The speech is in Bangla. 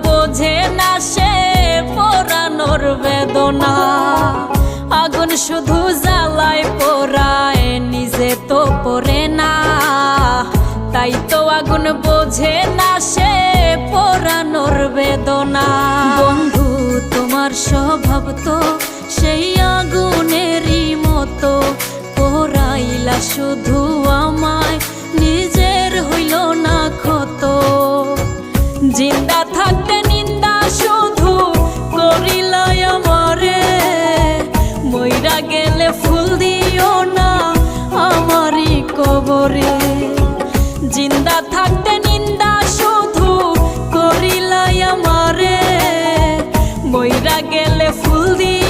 বোঝে না সে পোড়ানোর বেদনা। আগুন শুধু জ্বালায় পোড়ায়, নিজে তো পড়ে না। তাই তো আগুন বোঝে না সে পোড়ানোর বেদনা। বন্ধু তোমার স্বভাব তো সেই আগুনেরই মতো, পোড়াইলা শুধু আমায়, নিজের হইল না ক্ষত। জিন্দা থাকতে নিন্দা শুধু করিলাই আমারে, মইরা গেলে ফুল দিও না আমারই কবরে। জিন্দা থাকতে নিন্দা শুধু করিলাই আমারে, মইরা গেলে ফুল দিও